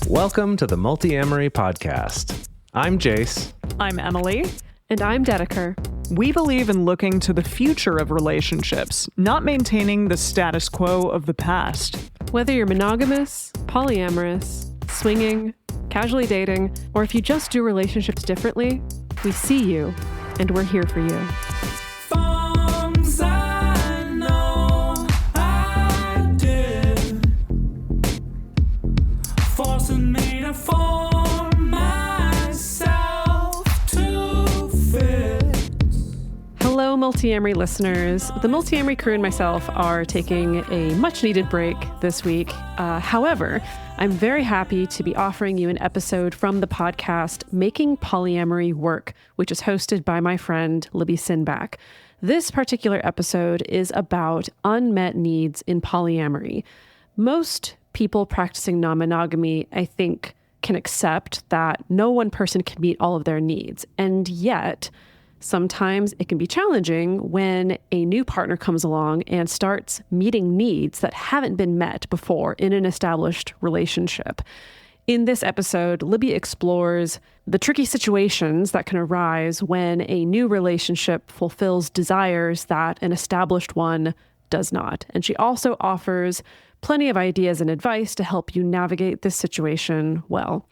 Welcome to the Multiamory podcast. I'm Jace. I'm Emily. And I'm Dedeker. We believe in looking to the future of relationships, not maintaining the status quo of the past. Whether you're monogamous, polyamorous, swinging, casually dating, or if you just do relationships differently, we see you, and we're here for you. Forcing me to form myself to fit. Hello, Multiamory listeners. The Multiamory crew and myself are taking a much-needed break this week. However, I'm very happy to be offering you an episode from the podcast Making Polyamory Work, which is hosted by my friend Libby Sinback. This particular episode is about unmet needs in polyamory. Most people practicing non-monogamy, I think, can accept that no one person can meet all of their needs. And yet, sometimes it can be challenging when a new partner comes along and starts meeting needs that haven't been met before in an established relationship. In this episode, Libby explores the tricky situations that can arise when a new relationship fulfills desires that an established one does not. And she also offers plenty of ideas and advice to help you navigate this situation well.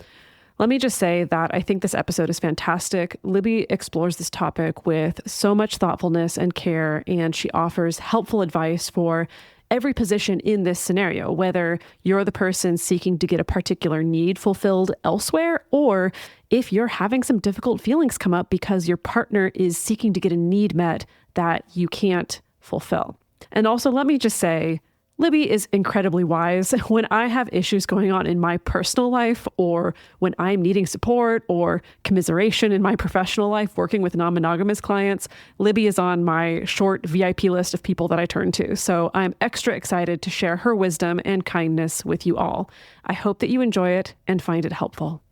Let me just say that I think this episode is fantastic. Libby explores this topic with so much thoughtfulness and care, and she offers helpful advice for every position in this scenario, whether you're the person seeking to get a particular need fulfilled elsewhere, or if you're having some difficult feelings come up because your partner is seeking to get a need met that you can't fulfill. And also, let me just say, Libby is incredibly wise. When I have issues going on in my personal life, or when I'm needing support or commiseration in my professional life working with non-monogamous clients, Libby is on my short VIP list of people that I turn to. So I'm extra excited to share her wisdom and kindness with you all. I hope that you enjoy it and find it helpful.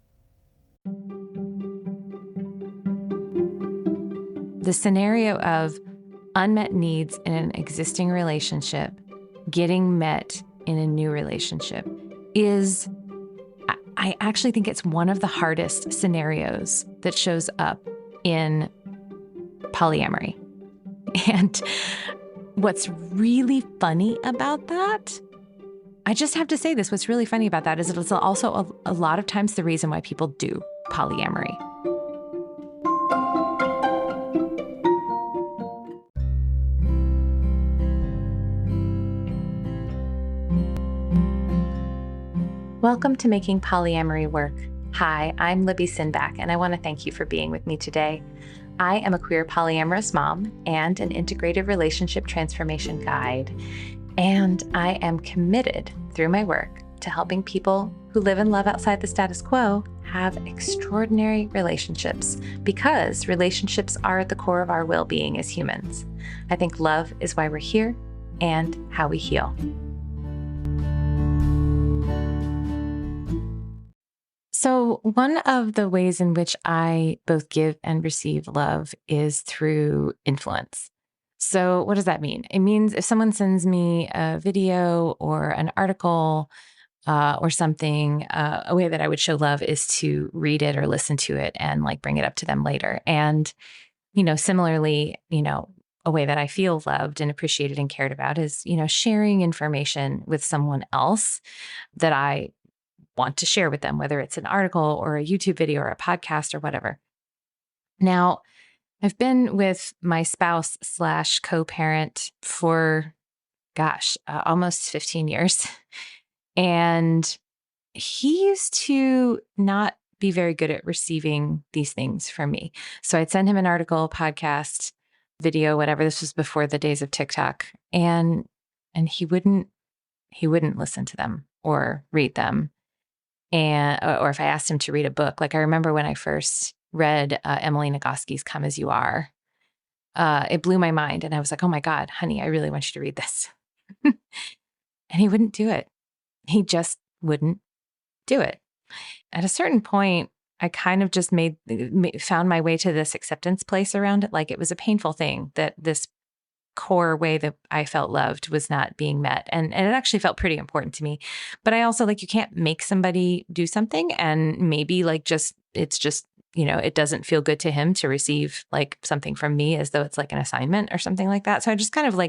The scenario of unmet needs in an existing relationship getting met in a new relationship is, I actually think it's one of the hardest scenarios that shows up in polyamory. And what's really funny about that, I just have to say this, what's really funny about that is it's also a lot of times the reason why people do polyamory. Welcome to Making Polyamory Work. Hi, I'm Libby Sinback, and I want to thank you for being with me today. I am a queer polyamorous mom and an integrated relationship transformation guide, and I am committed through my work to helping people who live and love outside the status quo have extraordinary relationships, because relationships are at the core of our well-being as humans. I think love is why we're here and how we heal. So one of the ways in which I both give and receive love is through influence. So what does that mean? It means if someone sends me a video or an article or something, a way that I would show love is to read it or listen to it and bring it up to them later. And, similarly, a way that I feel loved and appreciated and cared about is, sharing information with someone else that I want to share with them, whether it's an article or a YouTube video or a podcast or whatever. Now, I've been with my spouse / co-parent for, almost 15 years. And he used to not be very good at receiving these things from me. So I'd send him an article, podcast, video, whatever. This was before the days of TikTok. And he wouldn't listen to them or read them. Or if I asked him to read a book, I remember when I first read Emily Nagoski's Come As You Are, it blew my mind. And I was like, oh my God, honey, I really want you to read this. And he wouldn't do it. He just wouldn't do it. At a certain point, I kind of just found my way to this acceptance place around it. It was a painful thing that this core way that I felt loved was not being met. And it actually felt pretty important to me. But I also you can't make somebody do something, and maybe it's just, it doesn't feel good to him to receive something from me as though it's an assignment or something like that. So I just kind of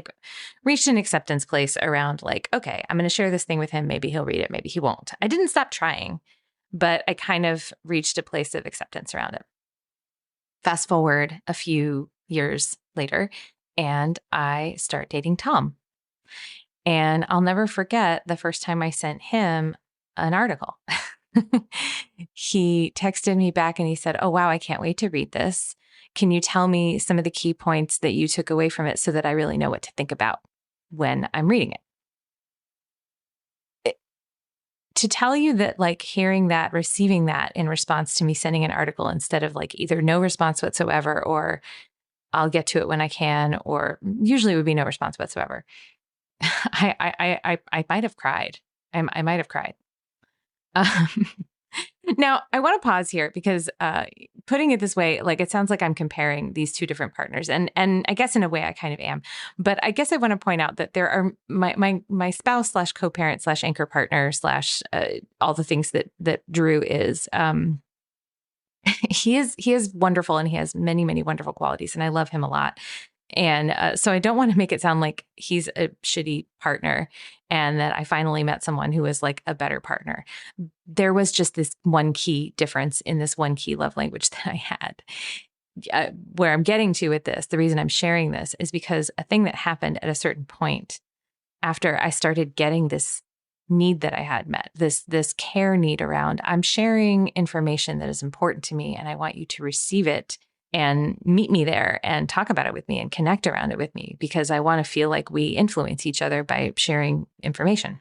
reached an acceptance place around okay, I'm going to share this thing with him. Maybe he'll read it. Maybe he won't. I didn't stop trying, but I kind of reached a place of acceptance around it. Fast forward a few years later, and I start dating Tom. And I'll never forget the first time I sent him an article. He texted me back and he said, "Oh, wow, I can't wait to read this. Can you tell me some of the key points that you took away from it so that I really know what to think about when I'm reading it?" To tell you that hearing that, receiving that in response to me sending an article instead of either no response whatsoever or I'll get to it when I can, or usually it would be no response whatsoever. I might have cried. I might have cried. Now, I want to pause here because putting it this way, it sounds like I'm comparing these two different partners. And I guess in a way I kind of am. But I guess I want to point out that there are my spouse / co-parent / anchor partner / all the things that Drew is. He is wonderful, and he has many, many wonderful qualities, and I love him a lot. And so I don't want to make it sound like he's a shitty partner and that I finally met someone who was a better partner. There was just this one key difference in this one key love language that I had. Where I'm getting to with this, the reason I'm sharing this is because a thing that happened at a certain point after I started getting this need that I had met, this care need around, I'm sharing information that is important to me and I want you to receive it and meet me there and talk about it with me and connect around it with me because I want to feel like we influence each other by sharing information.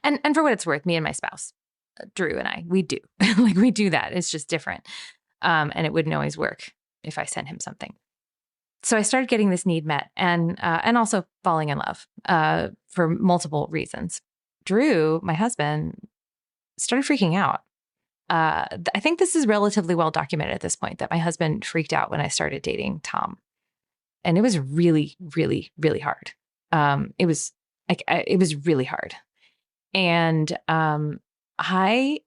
And for what it's worth, me and my spouse, Drew and I, we do. We do that. It's just different. And it wouldn't always work if I sent him something. So I started getting this need met and also falling in love for multiple reasons. Drew, my husband, started freaking out. I think this is relatively well documented at this point that my husband freaked out when I started dating Tom. And it was really, really, really hard. It was really hard. And I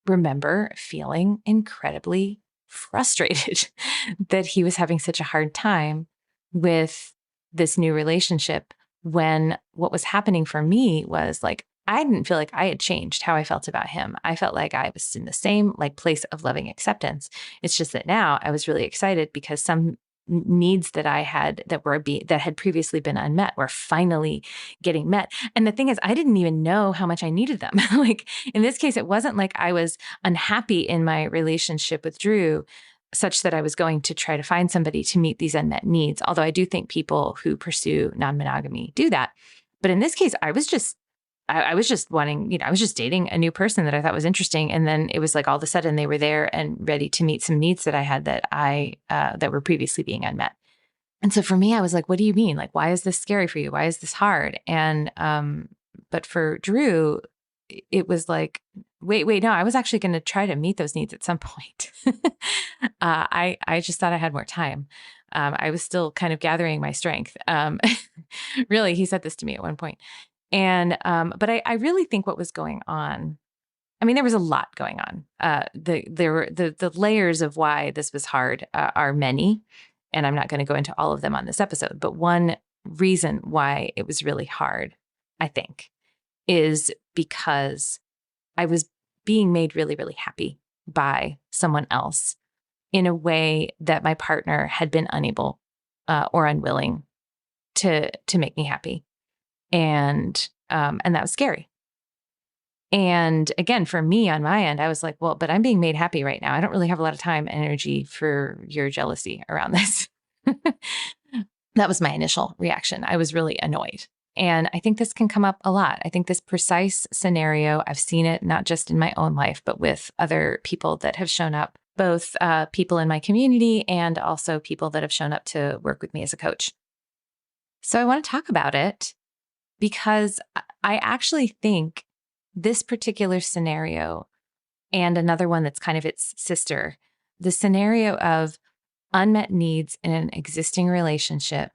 remember feeling incredibly frustrated that he was having such a hard time with this new relationship when what was happening for me was I didn't feel like I had changed how I felt about him. I felt like I was in the same place of loving acceptance. It's just that now I was really excited because some needs that I had that had previously been unmet were finally getting met. And the thing is, I didn't even know how much I needed them. In this case, it wasn't like I was unhappy in my relationship with Drew such that I was going to try to find somebody to meet these unmet needs. Although I do think people who pursue non-monogamy do that. But in this case, I was just wanting, I was just dating a new person that I thought was interesting. And then it was all of a sudden they were there and ready to meet some needs that I had that were previously being unmet. And so for me, I was like, what do you mean? Why is this scary for you? Why is this hard? And, but for Drew, it was wait, no, I was actually going to try to meet those needs at some point. I just thought I had more time. I was still kind of gathering my strength. Really, he said this to me at one point. And, but I really think what was going on, there was a lot going on. The layers of why this was hard are many, and I'm not going to go into all of them on this episode. But one reason why it was really hard, I think, is because I was being made really, really happy by someone else in a way that my partner had been unable or unwilling to make me happy. And that was scary. And again, for me on my end, I was like, well, but I'm being made happy right now. I don't really have a lot of time and energy for your jealousy around this. That was my initial reaction. I was really annoyed. And I think this can come up a lot. I think this precise scenario, I've seen it not just in my own life, but with other people that have shown up, both people in my community and also people that have shown up to work with me as a coach. So I want to talk about it because I actually think this particular scenario and another one that's kind of its sister, the scenario of unmet needs in an existing relationship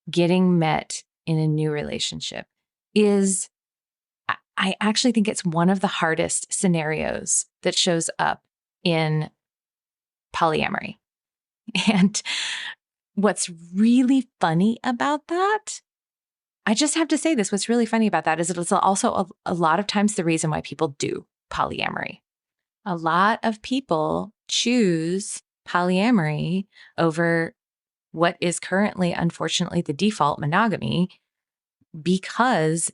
getting met in a new relationship is, I actually think it's one of the hardest scenarios that shows up in polyamory. And what's really funny about that, I just have to say this, what's really funny about that is it's also a lot of times the reason why people do polyamory. A lot of people choose polyamory over what is currently, unfortunately, the default monogamy, because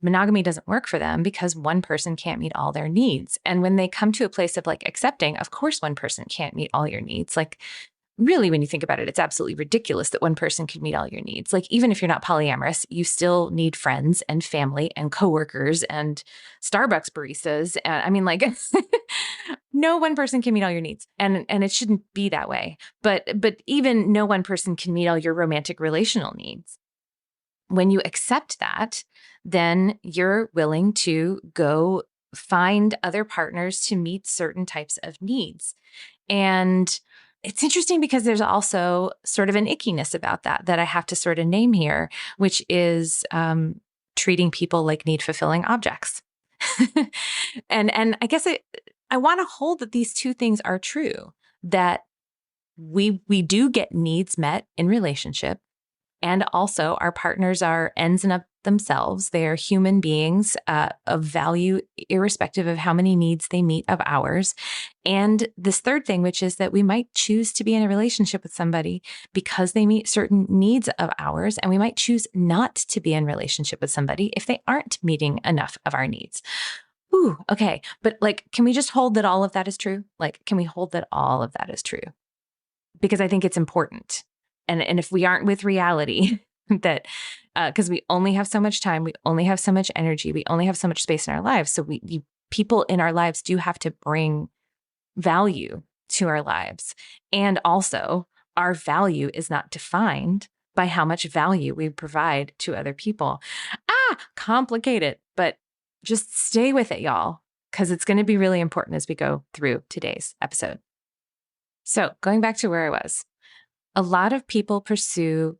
monogamy doesn't work for them because one person can't meet all their needs. And when they come to a place of like accepting, of course, one person can't meet all your needs. Like, really, when you think about it, it's absolutely ridiculous that one person can meet all your needs. Like, even if you're not polyamorous, you still need friends and family and coworkers and Starbucks baristas. And I mean, like, no one person can meet all your needs. And it shouldn't be that way. But even no one person can meet all your romantic relational needs. When you accept that, then you're willing to go find other partners to meet certain types of needs. And it's interesting because there's also sort of an ickiness about that I have to sort of name here, which is treating people like need-fulfilling objects. And I guess I want to hold that these two things are true, that we do get needs met in relationship, and also our partners are ends in of themselves. They are human beings of value, irrespective of how many needs they meet of ours. And this third thing, which is that we might choose to be in a relationship with somebody because they meet certain needs of ours, and we might choose not to be in relationship with somebody if they aren't meeting enough of our needs. Ooh, okay. But like, can we just hold that all of that is true? Like, can we hold that all of that is true? Because I think it's important. And if we aren't with reality, that because we only have so much time, we only have so much energy, we only have so much space in our lives. So people in our lives do have to bring value to our lives. And also, our value is not defined by how much value we provide to other people. Complicated, but just stay with it, y'all, because it's going to be really important as we go through today's episode. So going back to where I was, a lot of people pursue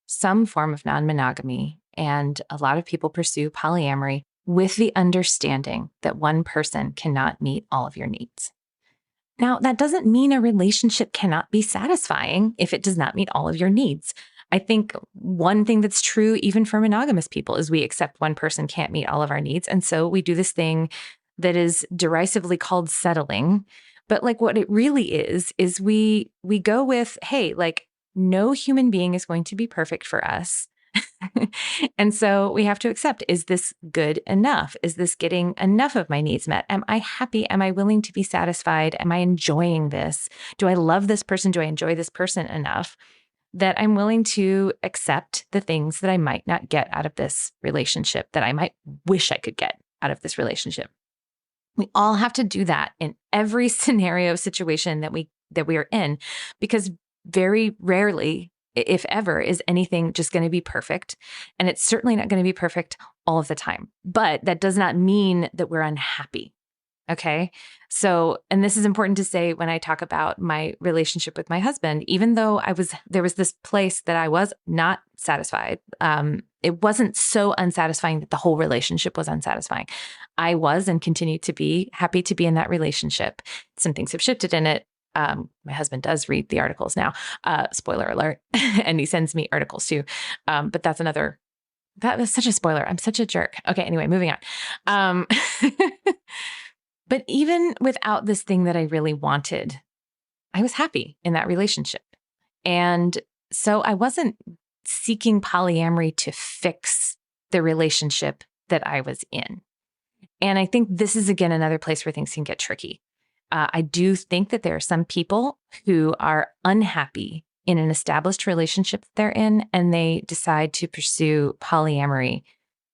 some form of non-monogamy, and a lot of people pursue polyamory with the understanding that one person cannot meet all of your needs. Now, that doesn't mean a relationship cannot be satisfying if it does not meet all of your needs. I think one thing that's true even for monogamous people is we accept one person can't meet all of our needs. And so we do this thing that is derisively called settling. But like what it really is we go with, hey, like no human being is going to be perfect for us. And so we have to accept, is this good enough? Is this getting enough of my needs met? Am I happy? Am I willing to be satisfied? Am I enjoying this? Do I love this person? Do I enjoy this person enough that I'm willing to accept the things that I might not get out of this relationship, that I might wish I could get out of this relationship? We all have to do that in every scenario situation that we are in, because very rarely, if ever, is anything just going to be perfect. And it's certainly not going to be perfect all of the time. But that does not mean that we're unhappy. Okay. So, and this is important to say when I talk about my relationship with my husband, even though there was this place that I was not satisfied. It wasn't so unsatisfying that the whole relationship was unsatisfying. I was and continue to be happy to be in that relationship. Some things have shifted in it. My husband does read the articles now, spoiler alert, and he sends me articles too. But that was such a spoiler. I'm such a jerk. Okay. Anyway, moving on. But even without this thing that I really wanted, I was happy in that relationship. And so I wasn't seeking polyamory to fix the relationship that I was in. And I think this is, again, another place where things can get tricky. I do think that there are some people who are unhappy in an established relationship that they're in, and they decide to pursue polyamory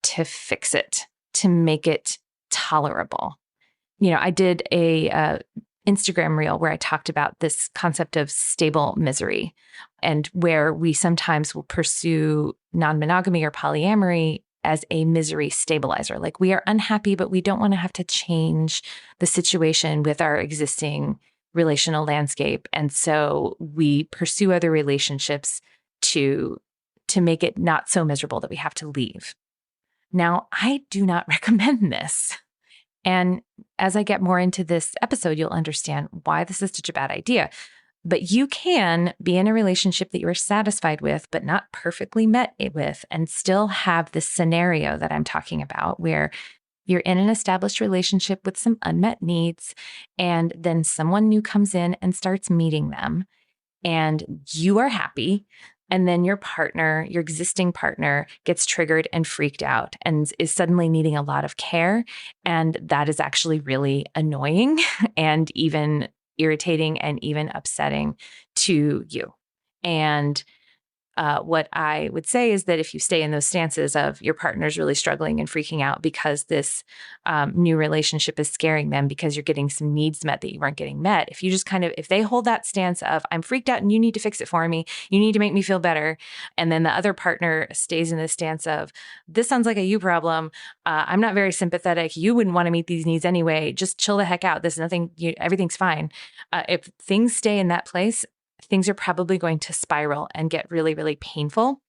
to fix it, to make it tolerable. You know, I did a Instagram reel where I talked about this concept of stable misery, and where we sometimes will pursue non-monogamy or polyamory as a misery stabilizer. Like, we are unhappy, but we don't want to have to change the situation with our existing relational landscape. And so we pursue other relationships to to make it not so miserable that we have to leave. Now, I do not recommend this. And as I get more into this episode, you'll understand why this is such a bad idea. But you can be in a relationship that you are satisfied with, but not perfectly met with, and still have this scenario that I'm talking about where you're in an established relationship with some unmet needs, and then someone new comes in and starts meeting them, and you are happy. And then your partner, your existing partner, gets triggered and freaked out and is suddenly needing a lot of care. And that is actually really annoying and even irritating and even upsetting to you. And what I would say is that if you stay in those stances of your partner's really struggling and freaking out because this new relationship is scaring them because you're getting some needs met that you weren't getting met, if you just if they hold that stance of, I'm freaked out and you need to fix it for me, you need to make me feel better. And then the other partner stays in the stance of, this sounds like a you problem. I'm not very sympathetic. You wouldn't want to meet these needs anyway. Just chill the heck out. There's nothing, everything's fine. If things stay in that place, things are probably going to spiral and get really, really painful.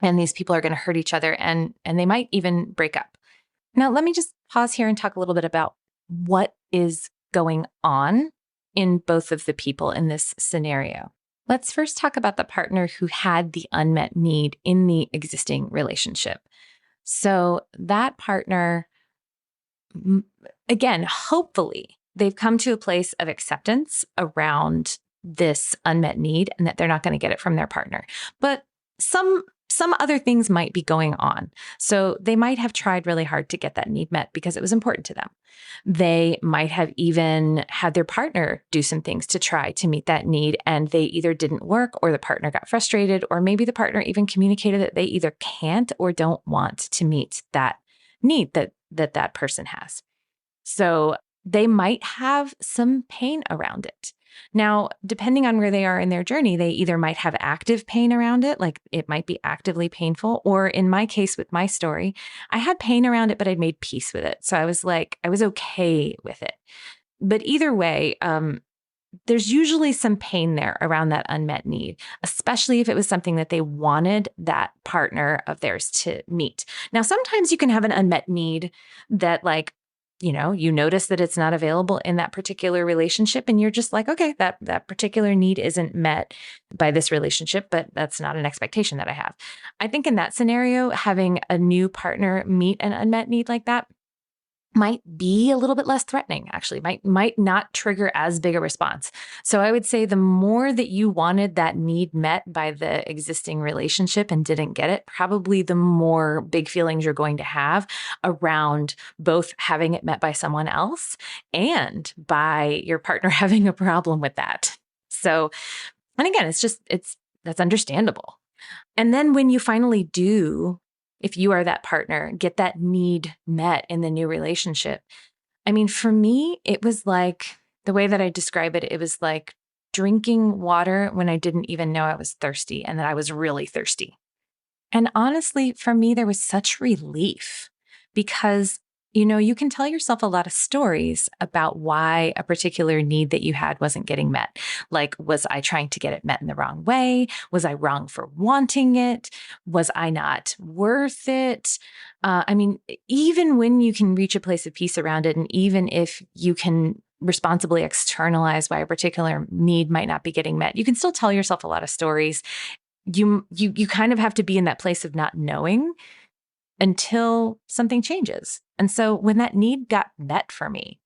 And these people are going to hurt each other and they might even break up. Now, let me just pause here and talk a little bit about what is going on in both of the people in this scenario. Let's first talk about the partner who had the unmet need in the existing relationship. So that partner, again, hopefully they've come to a place of acceptance around this unmet need and that they're not going to get it from their partner. But some other things might be going on. So they might have tried really hard to get that need met because it was important to them. They might have even had their partner do some things to try to meet that need, and they either didn't work or the partner got frustrated, or maybe the partner even communicated that they either can't or don't want to meet that need that person has. So they might have some pain around it. Now, depending on where they are in their journey, they either might have active pain around it, like it might be actively painful, or in my case with my story, I had pain around it, but I'd made peace with it. So I was okay with it. But either way, there's usually some pain there around that unmet need, especially if it was something that they wanted that partner of theirs to meet. Now, sometimes you can have an unmet need that you notice that it's not available in that particular relationship and you're just like, okay, that particular need isn't met by this relationship, but that's not an expectation that I have. I think in that scenario, having a new partner meet an unmet need like that might be a little bit less threatening, actually, might not trigger as big a response. So I would say the more that you wanted that need met by the existing relationship and didn't get it, probably the more big feelings you're going to have around both having it met by someone else and by your partner having a problem with that. So, and again, that's understandable. And then when you finally do, if you are that partner, get that need met in the new relationship. I mean, for me, it was like, the way that I describe it, it was like drinking water when I didn't even know I was thirsty and that I was really thirsty. And honestly, for me, there was such relief because, you can tell yourself a lot of stories about why a particular need that you had wasn't getting met. Like, was I trying to get it met in the wrong way? Was I wrong for wanting it? Was I not worth it? Even when you can reach a place of peace around it, and even if you can responsibly externalize why a particular need might not be getting met, you can still tell yourself a lot of stories. You kind of have to be in that place of not knowing until something changes. And so when that need got met for me,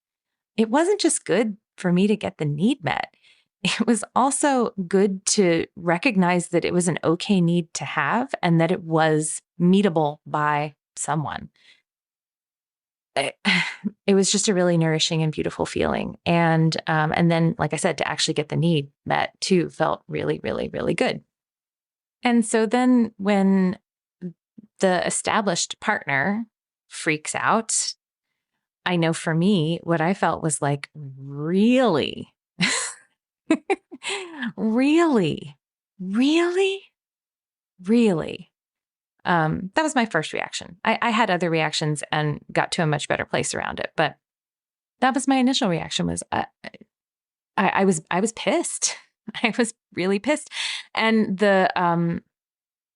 it wasn't just good for me to get the need met. It was also good to recognize that it was an okay need to have and that it was meetable by someone. It was just a really nourishing and beautiful feeling. And then, like I said, to actually get the need met too felt really, really, really good. And so then when the established partner freaks out, I know for me, what I felt was like, really, really, really, really. That was my first reaction. I had other reactions and got to a much better place around it, but that was my initial reaction. Was I was pissed. I was really pissed, and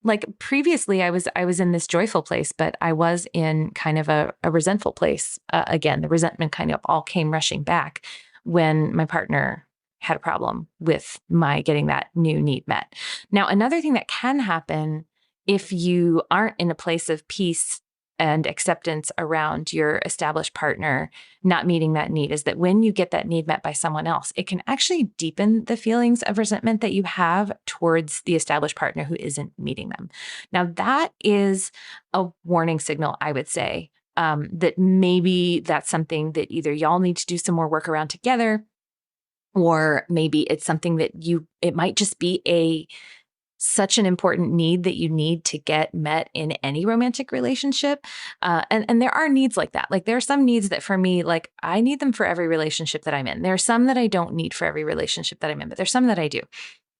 Like previously, I was in this joyful place, but I was in kind of a resentful place. Again, the resentment kind of all came rushing back when my partner had a problem with my getting that new need met. Now, another thing that can happen if you aren't in a place of peace and acceptance around your established partner not meeting that need is that when you get that need met by someone else, it can actually deepen the feelings of resentment that you have towards the established partner who isn't meeting them. Now, that is a warning signal, I would say, that maybe that's something that either y'all need to do some more work around together, or maybe it's something that it might just be such an important need that you need to get met in any romantic relationship. And there are needs like that. Like there are some needs that for me, like I need them for every relationship that I'm in. There are some that I don't need for every relationship that I'm in, but there's some that I do.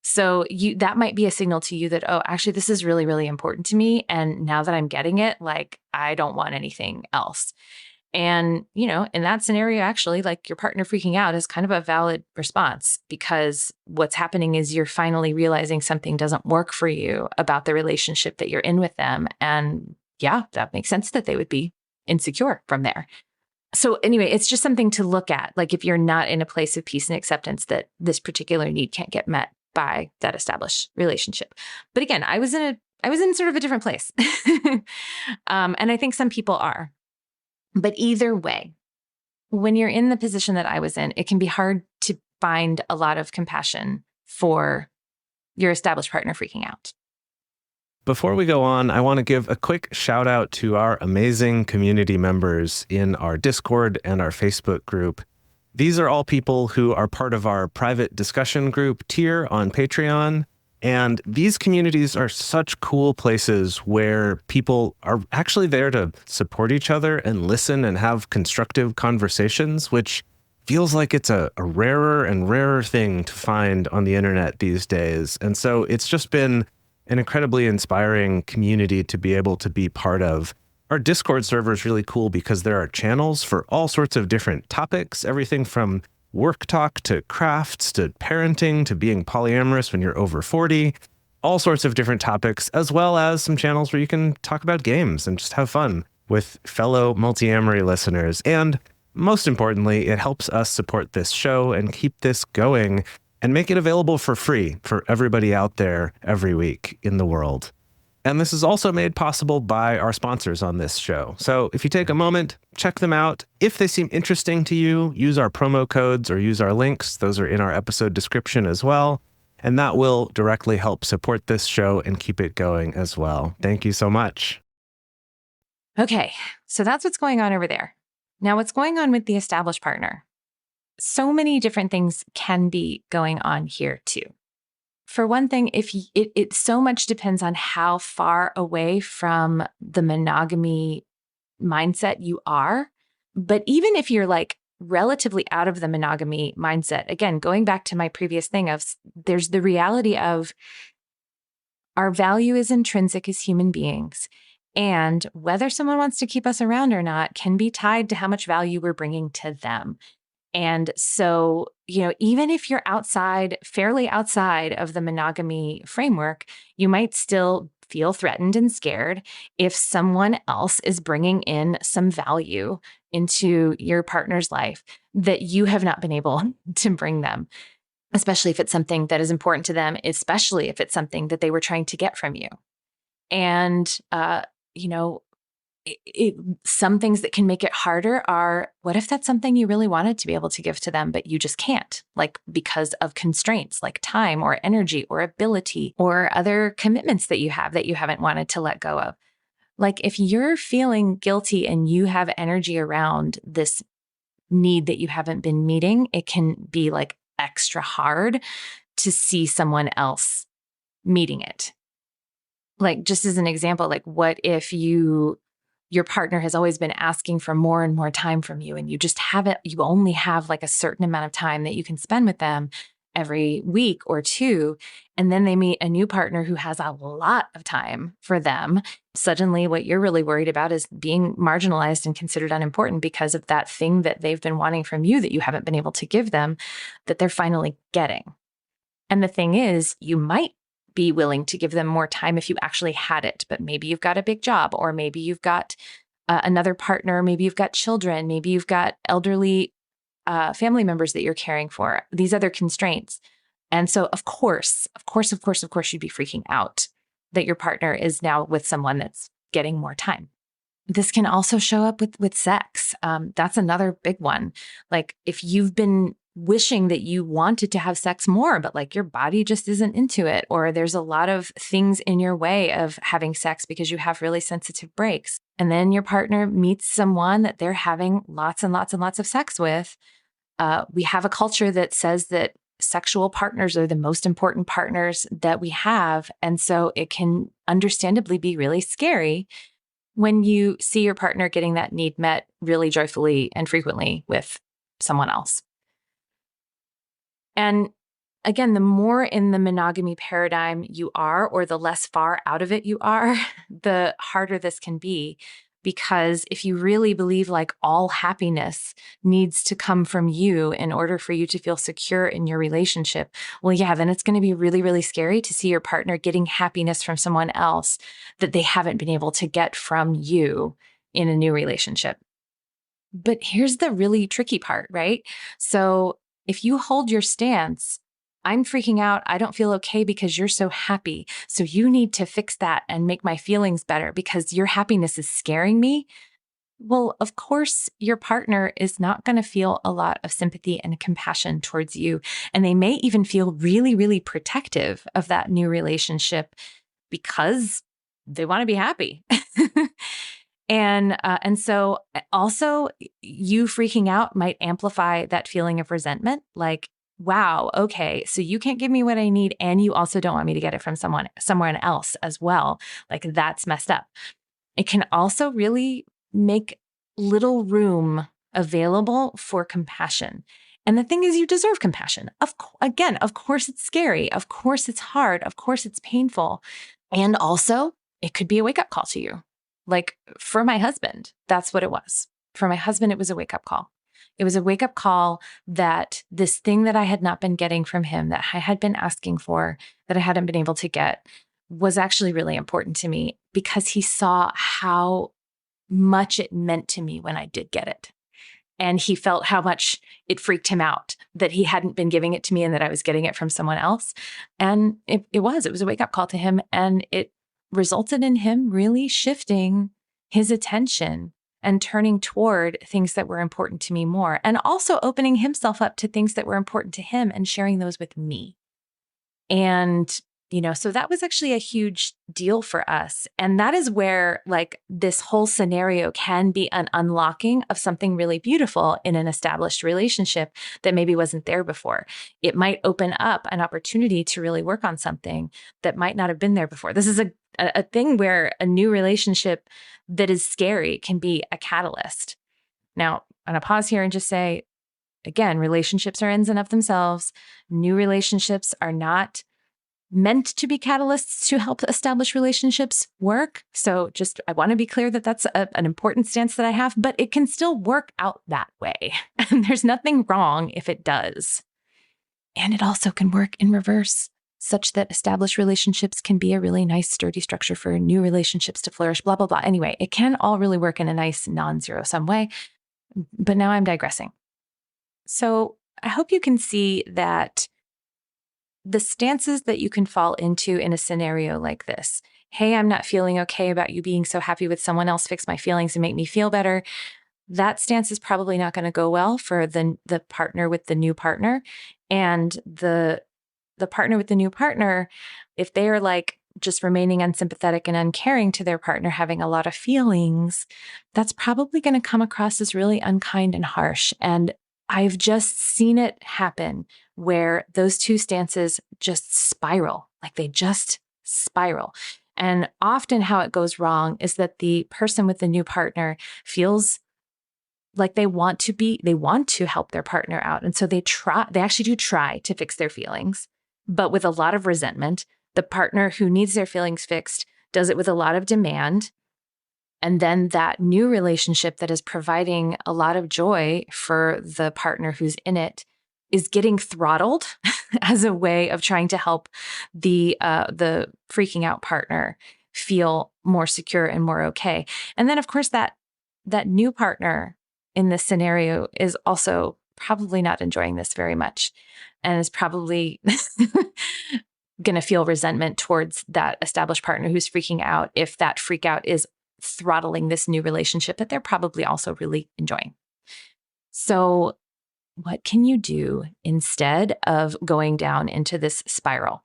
So that might be a signal to you that, oh, actually, this is really, really important to me. And now that I'm getting it, like I don't want anything else. And, in that scenario, actually, like your partner freaking out is kind of a valid response, because what's happening is you're finally realizing something doesn't work for you about the relationship that you're in with them. And yeah, that makes sense that they would be insecure from there. So anyway, it's just something to look at. Like if you're not in a place of peace and acceptance that this particular need can't get met by that established relationship. But again, I was in sort of a different place. And I think some people are. But either way, when you're in the position that I was in, it can be hard to find a lot of compassion for your established partner freaking out. Before we go on, I want to give a quick shout out to our amazing community members in our Discord and our Facebook group. These are all people who are part of our private discussion group tier on Patreon. And these communities are such cool places where people are actually there to support each other and listen and have constructive conversations, which feels like it's a rarer and rarer thing to find on the internet these days. And so it's just been an incredibly inspiring community to be able to be part of. Our Discord server is really cool because there are channels for all sorts of different topics, everything from work talk to crafts to parenting to being polyamorous when you're over 40, all sorts of different topics, as well as some channels where you can talk about games and just have fun with fellow Multiamory listeners. And most importantly, it helps us support this show and keep this going and make it available for free for everybody out there every week in the world. And this is also made possible by our sponsors on this show. So if you take a moment, check them out. If they seem interesting to you, use our promo codes or use our links. Those are in our episode description as well. And that will directly help support this show and keep it going as well. Thank you so much. Okay, so that's what's going on over there. Now, what's going on with the established partner? So many different things can be going on here too. For one thing, it so much depends on how far away from the monogamy mindset you are. But even if you're like relatively out of the monogamy mindset, again, going back to my previous thing of there's the reality of our value is intrinsic as human beings. And whether someone wants to keep us around or not can be tied to how much value we're bringing to them. And so, even if you're fairly outside of the monogamy framework, you might still feel threatened and scared if someone else is bringing in some value into your partner's life that you have not been able to bring them, especially if it's something that is important to them, especially if it's something that they were trying to get from you. And, some things that can make it harder are, what if that's something you really wanted to be able to give to them, but you just can't, like because of constraints like time or energy or ability or other commitments that you haven't wanted to let go of. Like if you're feeling guilty and you have energy around this need that you haven't been meeting, it can be like extra hard to see someone else meeting it. Like just as an example, like what if your partner has always been asking for more and more time from you, and you only have like a certain amount of time that you can spend with them every week or two. And then they meet a new partner who has a lot of time for them. Suddenly what you're really worried about is being marginalized and considered unimportant because of that thing that they've been wanting from you that you haven't been able to give them, that they're finally getting. And the thing is, you might be willing to give them more time if you actually had it, but maybe you've got a big job, or maybe you've got another partner, maybe you've got children, maybe you've got elderly family members that you're caring for, these other constraints. And so of course, you'd be freaking out that your partner is now with someone that's getting more time. This can also show up with sex. That's another big one. Like if you've been wishing that you wanted to have sex more, but like your body just isn't into it, or there's a lot of things in your way of having sex because you have really sensitive breaks. And then your partner meets someone that they're having lots and lots and lots of sex with. We have a culture that says that sexual partners are the most important partners that we have. And so it can understandably be really scary when you see your partner getting that need met really joyfully and frequently with someone else. And again, the more in the monogamy paradigm you are, or the less far out of it you are, the harder this can be. Because if you really believe like all happiness needs to come from you in order for you to feel secure in your relationship, well, yeah, then it's going to be really, really scary to see your partner getting happiness from someone else that they haven't been able to get from you in a new relationship. But here's the really tricky part, right? So if you hold your stance, I'm freaking out, I don't feel okay because you're so happy, so you need to fix that and make my feelings better because your happiness is scaring me. Well, of course, your partner is not going to feel a lot of sympathy and compassion towards you. And they may even feel really, really protective of that new relationship because they want to be happy. And so also you freaking out might amplify that feeling of resentment. Like, wow, okay, so you can't give me what I need, and you also don't want me to get it from somewhere else as well. Like, that's messed up. It can also really make little room available for compassion. And the thing is, you deserve compassion. Of course it's scary. Of course it's hard. Of course it's painful. And also, it could be a wake-up call to you. Like for my husband, that's what it was. For my husband, it was a wake-up call. It was a wake-up call that this thing that I had not been getting from him, that I had been asking for, that I hadn't been able to get, was actually really important to me because he saw how much it meant to me when I did get it. And he felt how much it freaked him out that he hadn't been giving it to me and that I was getting it from someone else. And it was a wake-up call to him. And it resulted in him really shifting his attention and turning toward things that were important to me more, and also opening himself up to things that were important to him and sharing those with me. And, so that was actually a huge deal for us. And that is where like this whole scenario can be an unlocking of something really beautiful in an established relationship that maybe wasn't there before. It might open up an opportunity to really work on something that might not have been there before. This is a thing where a new relationship that is scary can be a catalyst. Now, I'm going to pause here and just say, again, relationships are ends in of themselves. New relationships are not meant to be catalysts to help establish relationships work. So I want to be clear that that's an important stance that I have, but it can still work out that way. And there's nothing wrong if it does. And it also can work in reverse, such that established relationships can be a really nice, sturdy structure for new relationships to flourish, blah, blah, blah. Anyway, it can all really work in a nice, non-zero-sum way. But now I'm digressing. So I hope you can see that the stances that you can fall into in a scenario like this, hey, I'm not feeling okay about you being so happy with someone else, fix my feelings and make me feel better. That stance is probably not going to go well for the partner with the new partner. And the partner with the new partner, if they're like just remaining unsympathetic and uncaring to their partner, having a lot of feelings, that's probably going to come across as really unkind and harsh. And I've just seen it happen where those two stances just spiral, like they just spiral. And often how it goes wrong is that the person with the new partner feels like they want to help their partner out. And so they actually do try to fix their feelings, but with a lot of resentment. The partner who needs their feelings fixed does it with a lot of demand. And then that new relationship that is providing a lot of joy for the partner who's in it is getting throttled as a way of trying to help the freaking out partner feel more secure and more okay. And then, of course, that new partner in this scenario is also probably not enjoying this very much and is probably going to feel resentment towards that established partner who's freaking out if that freak out is throttling this new relationship that they're probably also really enjoying. So what can you do instead of going down into this spiral?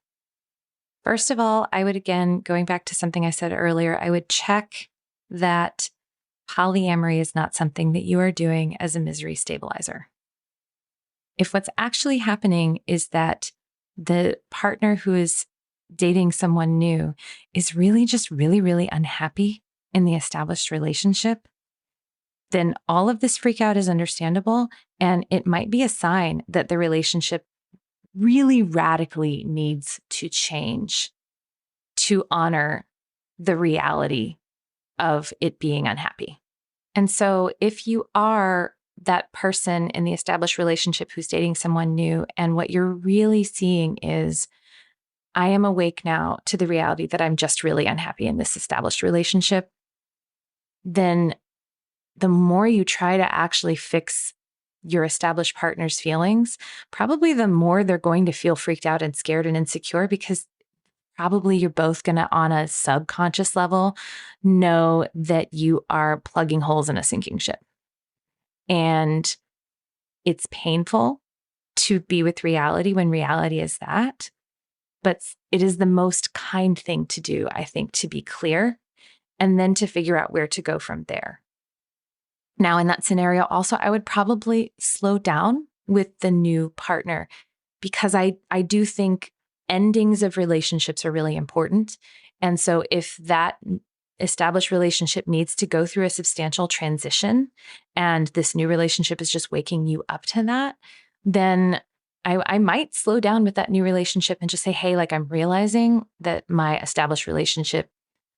First of all, I would, again, going back to something I said earlier, I would check that polyamory is not something that you are doing as a misery stabilizer. If what's actually happening is that the partner who is dating someone new is really just really, really unhappy in the established relationship, then all of this freak out is understandable. And it might be a sign that the relationship really radically needs to change to honor the reality of it being unhappy. And so if you are that person in the established relationship who's dating someone new, and what you're really seeing is, I am awake now to the reality that I'm just really unhappy in this established relationship, then the more you try to actually fix your established partner's feelings, probably the more they're going to feel freaked out and scared and insecure, because probably you're both going to, on a subconscious level, know that you are plugging holes in a sinking ship. And it's painful to be with reality when reality is that, but it is the most kind thing to do, I think, to be clear and then to figure out where to go from there. Now, in that scenario, also, I would probably slow down with the new partner, because I do think endings of relationships are really important. And so if that established relationship needs to go through a substantial transition and this new relationship is just waking you up to that, then I might slow down with that new relationship and just say, hey, like, I'm realizing that my established relationship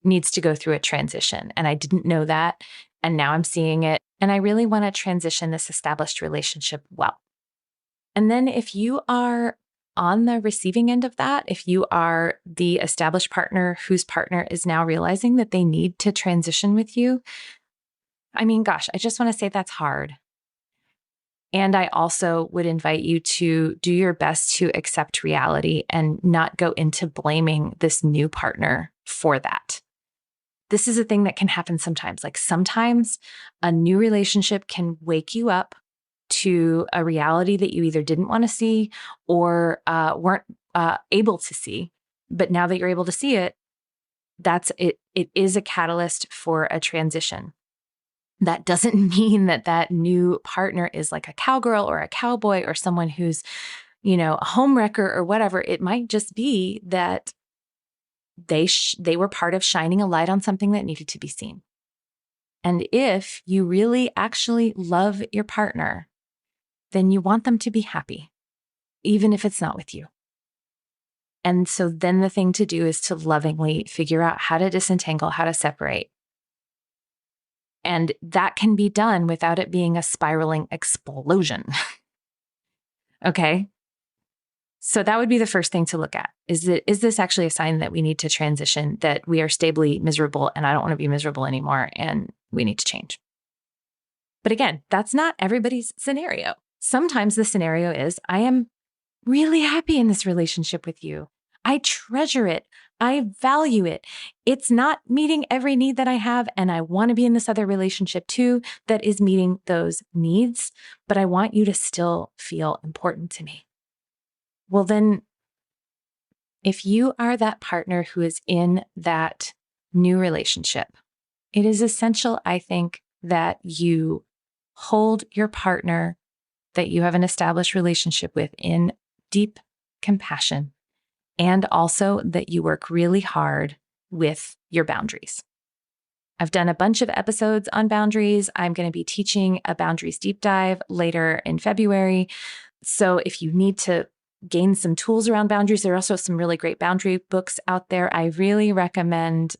needs to go through a transition. And I didn't know that. And now I'm seeing it. And I really want to transition this established relationship well. And then if you are on the receiving end of that, if you are the established partner whose partner is now realizing that they need to transition with you, I mean, gosh, I just want to say that's hard. And I also would invite you to do your best to accept reality and not go into blaming this new partner for that. This is a thing that can happen sometimes. Like, sometimes a new relationship can wake you up to a reality that you either didn't want to see or weren't able to see. But now that you're able to see it, that's it. It is a catalyst for a transition. That doesn't mean that that new partner is like a cowgirl or a cowboy or someone who's, a homewrecker or whatever. It might just be that they were part of shining a light on something that needed to be seen. And if you really actually love your partner, then you want them to be happy, even if it's not with you. And so then the thing to do is to lovingly figure out how to disentangle, how to separate. And that can be done without it being a spiraling explosion. Okay? So that would be the first thing to look at. Is this actually a sign that we need to transition, that we are stably miserable and I don't want to be miserable anymore and we need to change? But again, that's not everybody's scenario. Sometimes the scenario is, I am really happy in this relationship with you. I treasure it. I value it. It's not meeting every need that I have, and I want to be in this other relationship too that is meeting those needs, but I want you to still feel important to me. Well, then, if you are that partner who is in that new relationship, it is essential, I think, that you hold your partner that you have an established relationship with in deep compassion, and also that you work really hard with your boundaries. I've done a bunch of episodes on boundaries. I'm going to be teaching a boundaries deep dive later in February. So if you need to gain some tools around boundaries, there are also some really great boundary books out there. I really recommend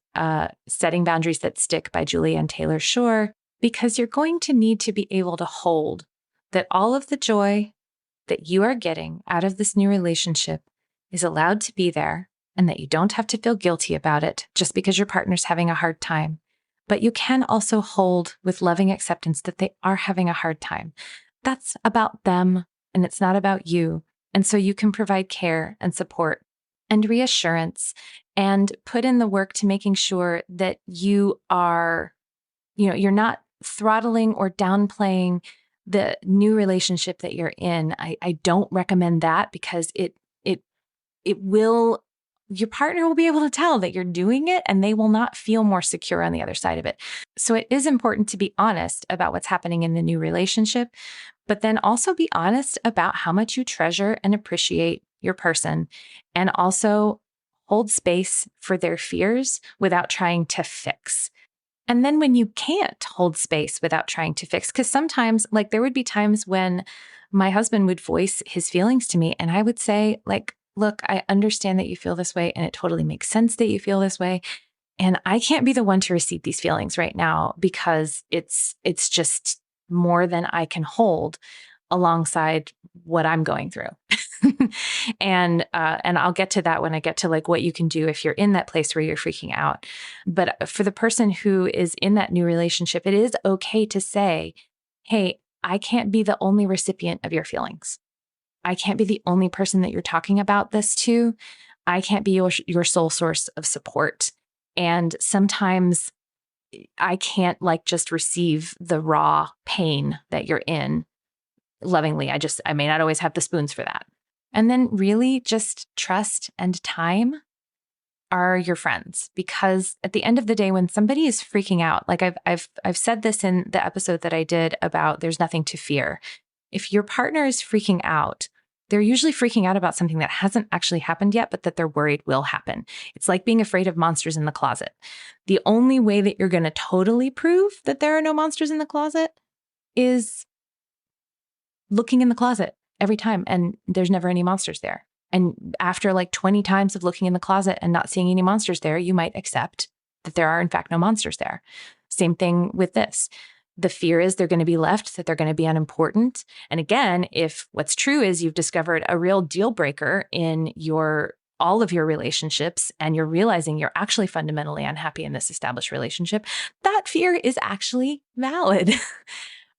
Setting Boundaries That Stick by Julianne Taylor Shore, because you're going to need to be able to hold that all of the joy, that you are getting out of this new relationship is allowed to be there, and that you don't have to feel guilty about it just because your partner's having a hard time. But you can also hold with loving acceptance that they are having a hard time. That's about them, and it's not about you. And so you can provide care and support and reassurance and put in the work to making sure that you are, you're not throttling or downplaying the new relationship that you're in. I don't recommend that, because your partner will be able to tell that you're doing it, and they will not feel more secure on the other side of it. So it is important to be honest about what's happening in the new relationship, but then also be honest about how much you treasure and appreciate your person, and also hold space for their fears without trying to fix. And then when you can't hold space without trying to fix, because sometimes, like, there would be times when my husband would voice his feelings to me, and I would say, like, look, I understand that you feel this way, and it totally makes sense that you feel this way. And I can't be the one to receive these feelings right now, because it's just more than I can hold alongside what I'm going through. And I'll get to that when I get to, like, what you can do if you're in that place where you're freaking out. But for the person who is in that new relationship, it is okay to say, hey, I can't be the only recipient of your feelings. I can't be the only person that you're talking about this to. I can't be your sole source of support. And sometimes I can't, like, just receive the raw pain that you're in lovingly. I may not always have the spoons for that. And then really just trust and time are your friends, because at the end of the day, when somebody is freaking out, like I've said this in the episode that I did about there's nothing to fear. If your partner is freaking out, they're usually freaking out about something that hasn't actually happened yet, but that they're worried will happen. It's like being afraid of monsters in the closet. The only way that you're going to totally prove that there are no monsters in the closet is looking in the closet every time, and there's never any monsters there. And after like 20 times of looking in the closet and not seeing any monsters there, you might accept that there are in fact no monsters there. Same thing with this. The fear is they're going to be left, that they're going to be unimportant. And again, if what's true is you've discovered a real deal breaker in all of your relationships, and you're realizing you're actually fundamentally unhappy in this established relationship, that fear is actually valid.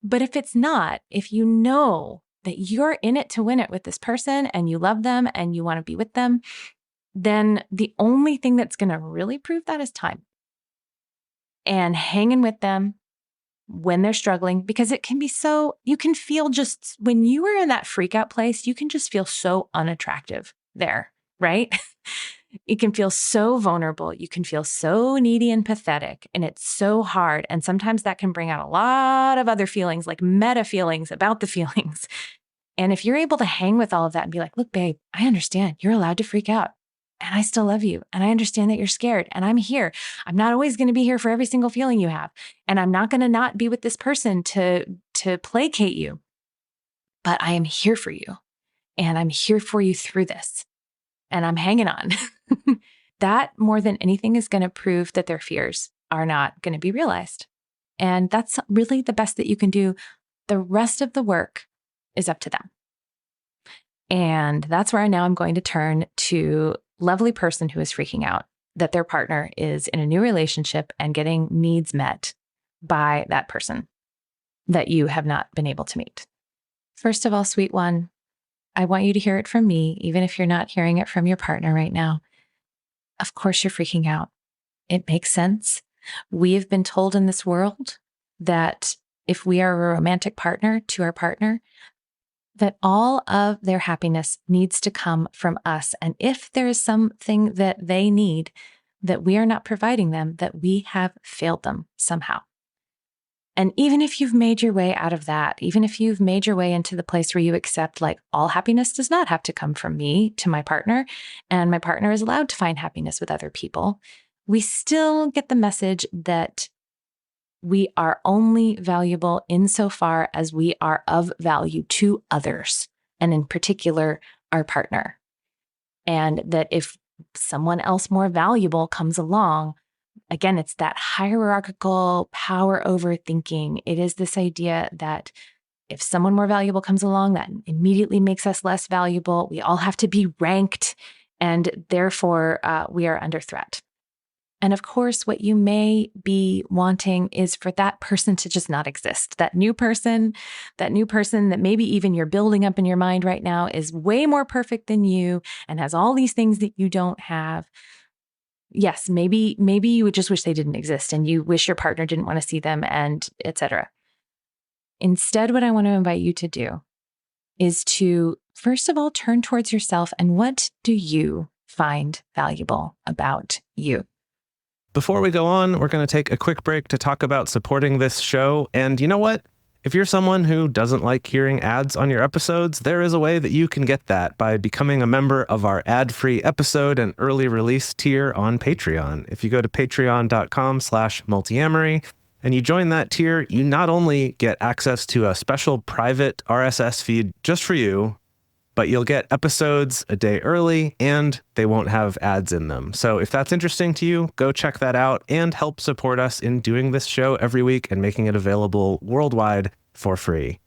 But if it's not, if you know that you're in it to win it with this person, and you love them and you want to be with them, then the only thing that's going to really prove that is time. And hanging with them when they're struggling, because it can be you can feel just, when you are in that freak out place, you can just feel so unattractive there, right? You can feel so vulnerable. You can feel so needy and pathetic, and it's so hard. And sometimes that can bring out a lot of other feelings, like meta feelings about the feelings. And if you're able to hang with all of that and be like, look, babe, I understand you're allowed to freak out, and I still love you. And I understand that you're scared, and I'm here. I'm not always going to be here for every single feeling you have. And I'm not going to not be with this person to placate you, but I am here for you, and I'm here for you through this, and I'm hanging on. That more than anything is going to prove that their fears are not going to be realized. And that's really the best that you can do. The rest of the work is up to them. And that's where now I'm going to turn to lovely person who is freaking out that their partner is in a new relationship and getting needs met by that person that you have not been able to meet. First of all, sweet one, I want you to hear it from me, even if you're not hearing it from your partner right now. Of course you're freaking out. It makes sense. We have been told in this world that if we are a romantic partner to our partner, that all of their happiness needs to come from us. And if there is something that they need that we are not providing them, that we have failed them somehow. And even if you've made your way out of that, even if you've made your way into the place where you accept, like, all happiness does not have to come from me to my partner, and my partner is allowed to find happiness with other people, we still get the message that we are only valuable insofar as we are of value to others, and in particular, our partner. And that if someone else more valuable comes along, again, it's that hierarchical power over thinking. It is this idea that If someone more valuable comes along, that immediately makes us less valuable. We all have to be ranked, and therefore we are under threat. And of course, what you may be wanting is for that person to just not exist. That new person that maybe even you're building up in your mind right now is way more perfect than you and has all these things that you don't have. Yes, maybe you would just wish they didn't exist and you wish your partner didn't want to see them, and etc. Instead, what I want to invite you to do is to, first of all, turn towards yourself and what do you find valuable about you? Before we go on, we're going to take a quick break to talk about supporting this show. And you know what? If you're someone who doesn't like hearing ads on your episodes, there is a way that you can get that by becoming a member of our ad-free episode and early release tier on Patreon. If you go to patreon.com/multiamory and you join that tier, you not only get access to a special private RSS feed just for you, but you'll get episodes a day early and they won't have ads in them. So if that's interesting to you, go check that out and help support us in doing this show every week and making it available worldwide for free.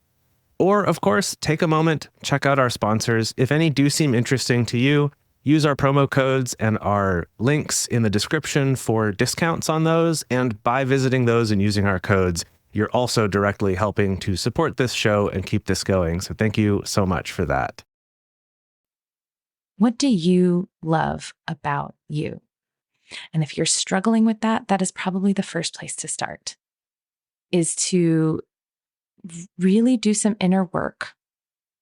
Or, of course, take a moment, check out our sponsors. If any do seem interesting to you, use our promo codes and our links in the description for discounts on those. And by visiting those and using our codes, you're also directly helping to support this show and keep this going. So thank you so much for that. What do you love about you? And if you're struggling with that, that is probably the first place to start, is to really do some inner work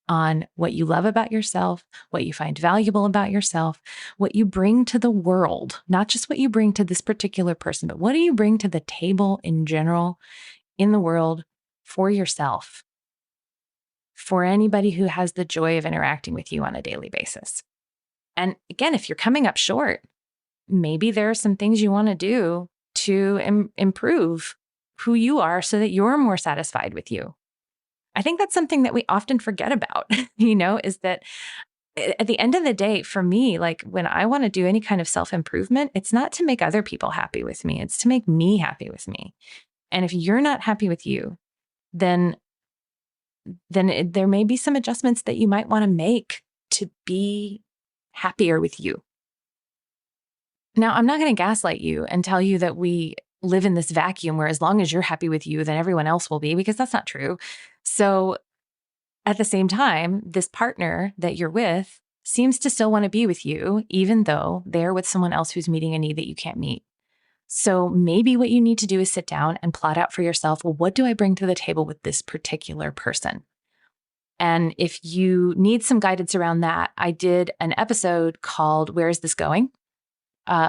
on what you love about yourself, what you find valuable about yourself, what you bring to the world, not just what you bring to this particular person, but what do you bring to the table in general in the world for yourself, for anybody who has the joy of interacting with you on a daily basis. And again, if you're coming up short, maybe there are some things you want to do to improve who you are so that you're more satisfied with you. I think that's something that we often forget about, is that at the end of the day, for me, like when I want to do any kind of self-improvement, it's not to make other people happy with me. It's to make me happy with me. And if you're not happy with you, then there may be some adjustments that you might want to make to be happier with you. Now, I'm not going to gaslight you and tell you that we live in this vacuum where as long as you're happy with you, then everyone else will be, because that's not true. So at the same time, this partner that you're with seems to still want to be with you, even though they're with someone else who's meeting a need that you can't meet. So maybe what you need to do is sit down and plot out for yourself, well, what do I bring to the table with this particular person? And if you need some guidance around that, I did an episode called Where Is This Going?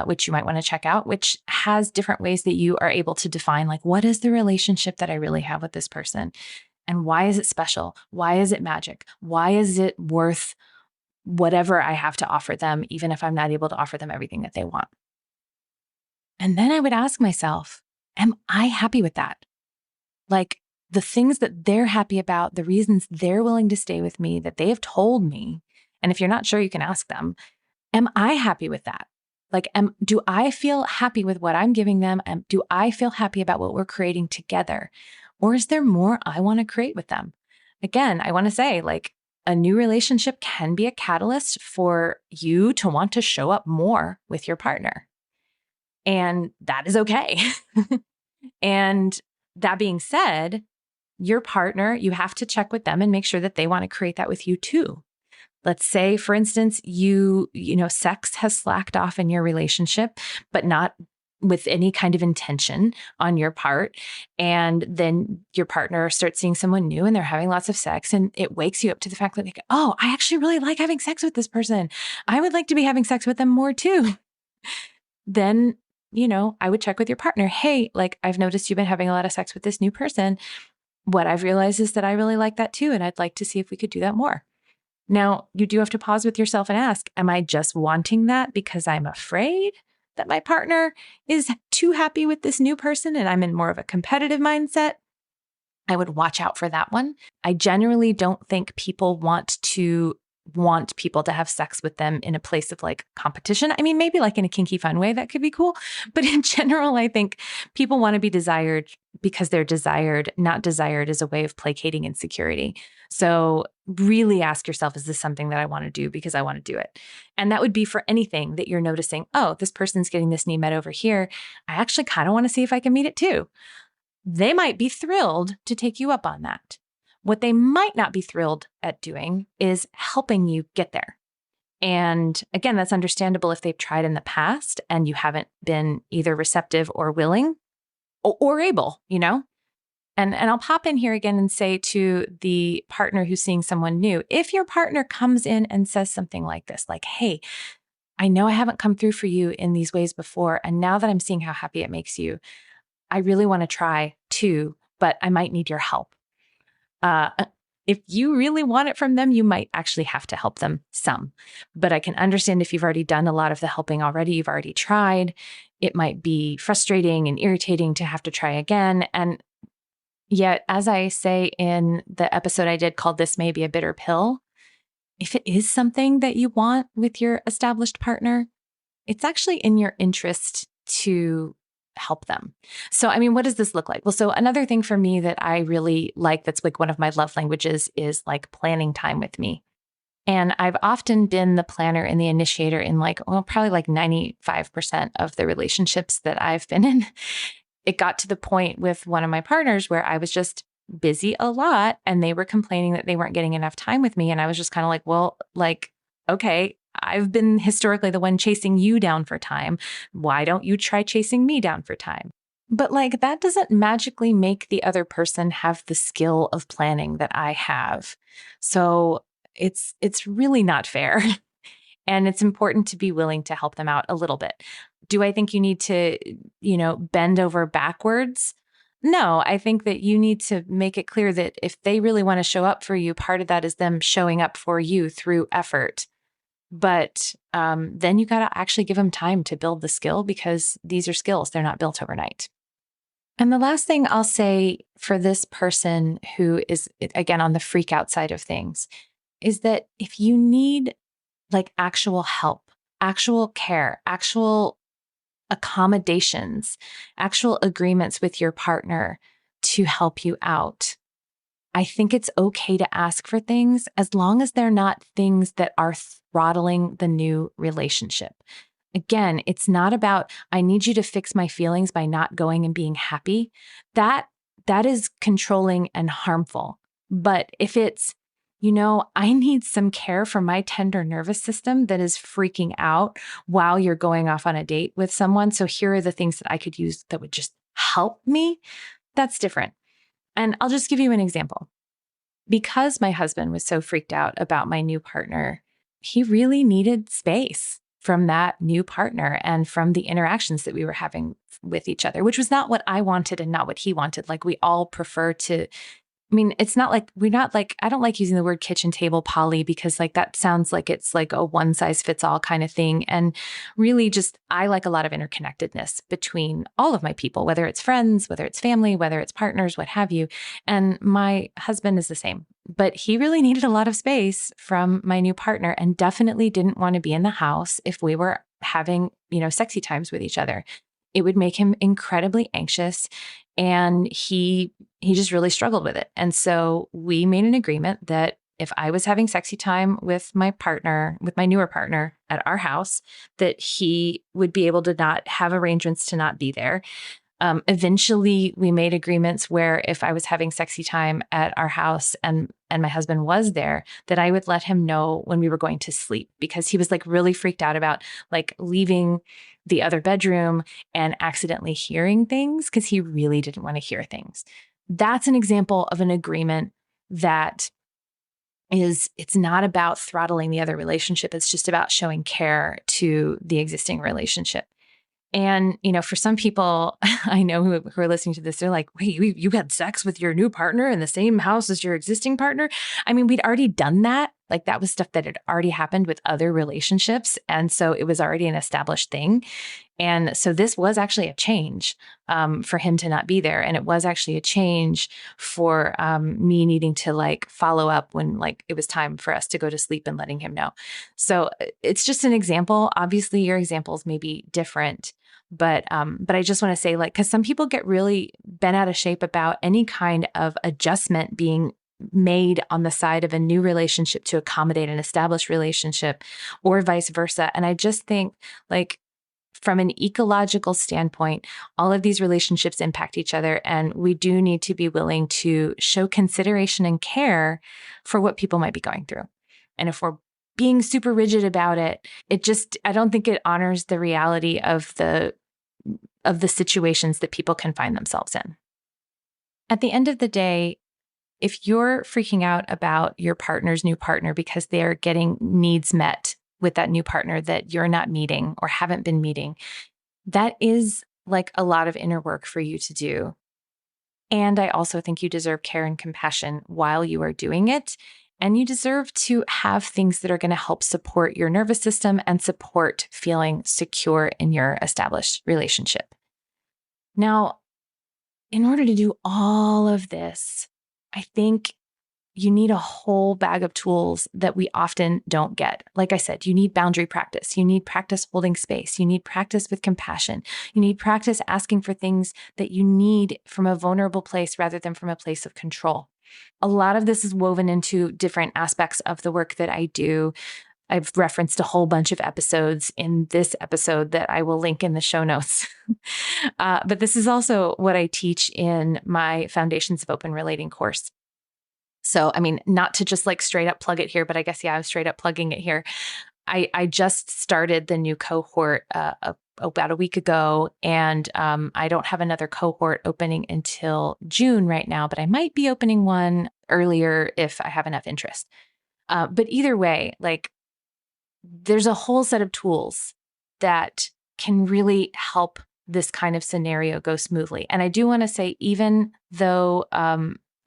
Which you might want to check out, which has different ways that you are able to define, like, what is the relationship that I really have with this person? And why is it special? Why is it magic? Why is it worth whatever I have to offer them, even if I'm not able to offer them everything that they want? And then I would ask myself, am I happy with that? Like, the things that they're happy about, the reasons they're willing to stay with me, that they have told me. And if you're not sure, you can ask them, am I happy with that? Like, do I feel happy with what I'm giving them? Do I feel happy about what we're creating together? Or is there more I want to create with them? Again, I want to say, like, a new relationship can be a catalyst for you to want to show up more with your partner. And that is okay. And that being said, your partner, you have to check with them and make sure that they want to create that with you too. Let's say, for instance, sex has slacked off in your relationship, but not with any kind of intention on your part. And then your partner starts seeing someone new and they're having lots of sex, and it wakes you up to the fact that, like, oh, I actually really like having sex with this person. I would like to be having sex with them more too. Then, I would check with your partner. Hey, like, I've noticed you've been having a lot of sex with this new person. What I've realized is that I really like that too. And I'd like to see if we could do that more. Now, you do have to pause with yourself and ask, am I just wanting that because I'm afraid that my partner is too happy with this new person and I'm in more of a competitive mindset? I would watch out for that one. I generally don't think people want to want people to have sex with them in a place of like competition. I mean, maybe like in a kinky fun way, that could be cool. But in general, I think people want to be desired because they're desired, not desired as a way of placating insecurity. So really ask yourself, is this something that I want to do because I want to do it? And that would be for anything that you're noticing, oh, this person's getting this need met over here. I actually kind of want to see if I can meet it too. They might be thrilled to take you up on that. What they might not be thrilled at doing is helping you get there. And again, that's understandable if they've tried in the past and you haven't been either receptive or willing or able, you know? And I'll pop in here again and say to the partner who's seeing someone new, if your partner comes in and says something like this, like, hey, I know I haven't come through for you in these ways before. And now that I'm seeing how happy it makes you, I really want to try too, but I might need your help. If you really want it from them, you might actually have to help them some. But I can understand if you've already done a lot of the helping already, you've already tried, it might be frustrating and irritating to have to try again. And yet, as I say in the episode I did called This May Be a Bitter Pill, if it is something that you want with your established partner, it's actually in your interest to help them. So, I mean, what does this look like? Well, so another thing for me that I really like, that's like one of my love languages, is like planning time with me. And I've often been the planner and the initiator in like, well, probably like 95% of the relationships that I've been in. It got to the point with one of my partners where I was just busy a lot and they were complaining that they weren't getting enough time with me. And I was just kind of like, well, like, okay, I've been historically the one chasing you down for time. Why don't you try chasing me down for time? But like, that doesn't magically make the other person have the skill of planning that I have. So it's really not fair. And it's important to be willing to help them out a little bit. Do I think you need to, bend over backwards? No, I think that you need to make it clear that if they really want to show up for you, part of that is them showing up for you through effort. But then you got to actually give them time to build the skill, because these are skills. They're not built overnight. And the last thing I'll say for this person who is, again, on the freak out side of things, is that if you need like actual help, actual care, actual accommodations, actual agreements with your partner to help you out, I think it's okay to ask for things as long as they're not things that are throttling the new relationship. Again, it's not about, I need you to fix my feelings by not going and being happy. That is controlling and harmful. But if it's, I need some care for my tender nervous system that is freaking out while you're going off on a date with someone, so here are the things that I could use that would just help me, that's different. And I'll just give you an example. Because my husband was so freaked out about my new partner, he really needed space from that new partner and from the interactions that we were having with each other, which was not what I wanted and not what he wanted. Like, we all prefer to, it's not like I don't like using the word kitchen table poly, because like that sounds like it's like a one size fits all kind of thing. And really just, I like a lot of interconnectedness between all of my people, whether it's friends, whether it's family, whether it's partners, what have you. And my husband is the same, but he really needed a lot of space from my new partner and definitely didn't want to be in the house if we were having, sexy times with each other. It would make him incredibly anxious, and he just really struggled with it. And so we made an agreement that if I was having sexy time with my partner, with my newer partner at our house, that he would be able to not have arrangements to not be there. Eventually, we made agreements where if I was having sexy time at our house and my husband was there, that I would let him know when we were going to sleep, because he was like really freaked out about like leaving the other bedroom and accidentally hearing things, because he really didn't want to hear things. That's an example of an agreement that it's not about throttling the other relationship. It's just about showing care to the existing relationship. And, for some people I know who are listening to this, they're like, wait, you had sex with your new partner in the same house as your existing partner? We'd already done that Like that was stuff that had already happened with other relationships. And so it was already an established thing. And so this was actually a change for him to not be there. And it was actually a change for me needing to like follow up when like it was time for us to go to sleep and letting him know. So it's just an example. Obviously, your examples may be different. But I just want to say, like, because some people get really bent out of shape about any kind of adjustment being made on the side of a new relationship to accommodate an established relationship or vice versa. And I just think, like, from an ecological standpoint, all of these relationships impact each other. And we do need to be willing to show consideration and care for what people might be going through. And if we're being super rigid about it, I don't think it honors the reality of the situations that people can find themselves in. At the end of the day, if you're freaking out about your partner's new partner because they're getting needs met with that new partner that you're not meeting or haven't been meeting, that is like a lot of inner work for you to do. And I also think you deserve care and compassion while you are doing it. And you deserve to have things that are going to help support your nervous system and support feeling secure in your established relationship. Now, in order to do all of this, I think you need a whole bag of tools that we often don't get. Like I said, you need boundary practice. You need practice holding space. You need practice with compassion. You need practice asking for things that you need from a vulnerable place rather than from a place of control. A lot of this is woven into different aspects of the work that I do. I've referenced a whole bunch of episodes in this episode that I will link in the show notes. But this is also what I teach in my Foundations of Open Relating course. So, I mean, not to just like straight up plug it here, but I guess, yeah, I was straight up plugging it here. I just started the new cohort about a week ago, and I don't have another cohort opening until June right now, but I might be opening one earlier if I have enough interest. But either way, like, there's a whole set of tools that can really help this kind of scenario go smoothly. And I do want to say, even though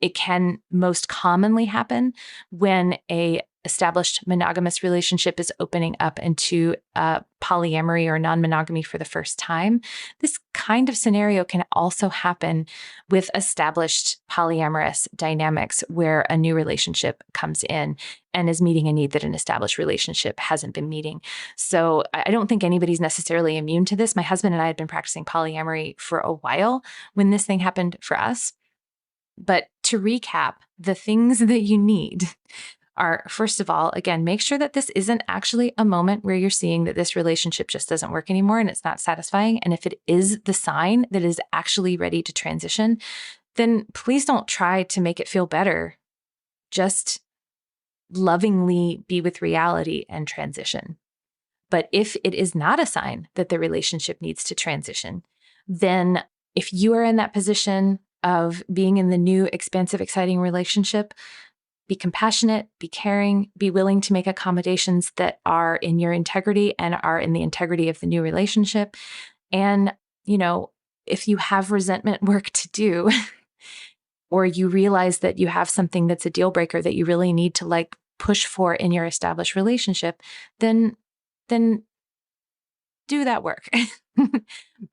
it can most commonly happen when a established monogamous relationship is opening up into polyamory or non-monogamy for the first time, this kind of scenario can also happen with established polyamorous dynamics where a new relationship comes in and is meeting a need that an established relationship hasn't been meeting. So I don't think anybody's necessarily immune to this. My husband and I had been practicing polyamory for a while when this thing happened for us. But to recap, the things that you need are, first of all, again, make sure that this isn't actually a moment where you're seeing that this relationship just doesn't work anymore and it's not satisfying. And if it is the sign that is actually ready to transition, then please don't try to make it feel better. Just lovingly be with reality and transition. But if it is not a sign that the relationship needs to transition, then if you are in that position of being in the new, expansive, exciting relationship, be compassionate, be caring, be willing to make accommodations that are in your integrity and are in the integrity of the new relationship. And, you know, if you have resentment work to do, or you realize that you have something that's a deal breaker that you really need to like push for in your established relationship, then do that work.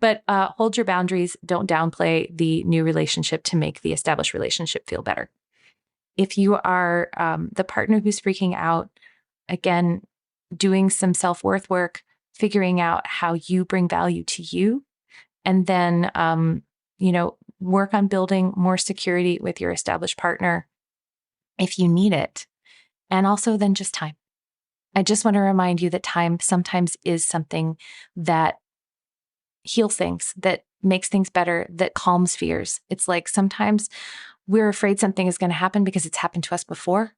But hold your boundaries. Don't downplay the new relationship to make the established relationship feel better. If you are the partner who's freaking out, again, doing some self-worth work, figuring out how you bring value to you, and then, work on building more security with your established partner if you need it. And also then just time. I just want to remind you that time sometimes is something that heals things, that makes things better, that calms fears. It's like sometimes we're afraid something is going to happen because it's happened to us before.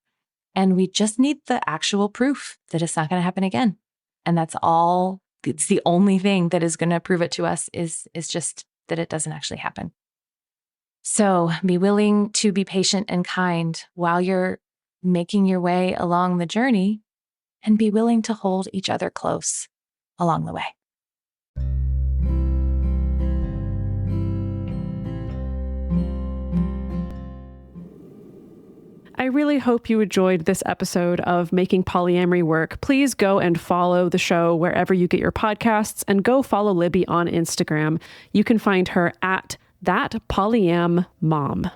And we just need the actual proof that it's not going to happen again. And that's all. It's the only thing that is going to prove it to us is just that it doesn't actually happen. So be willing to be patient and kind while you're making your way along the journey, and be willing to hold each other close along the way. I really hope you enjoyed this episode of Making Polyamory Work. Please go and follow the show wherever you get your podcasts, and go follow Libby on Instagram. You can find her at thatpolyam.mom.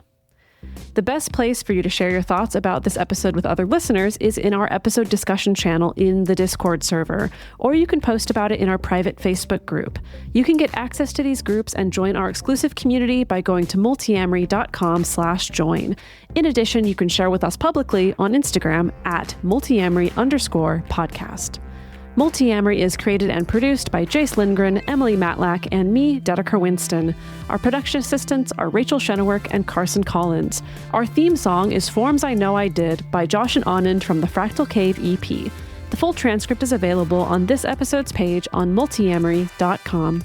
The best place for you to share your thoughts about this episode with other listeners is in our episode discussion channel in the Discord server, or you can post about it in our private Facebook group. You can get access to these groups and join our exclusive community by going to multiamory.com/join. In addition, you can share with us publicly on Instagram at multiamory_podcast. Multiamory is created and produced by Jace Lindgren, Emily Matlack, and me, Dedeker Winston. Our production assistants are Rachel Shennework and Carson Collins. Our theme song is Forms I Know I Did by Josh and Anand from the Fractal Cave EP. The full transcript is available on this episode's page on multiamory.com.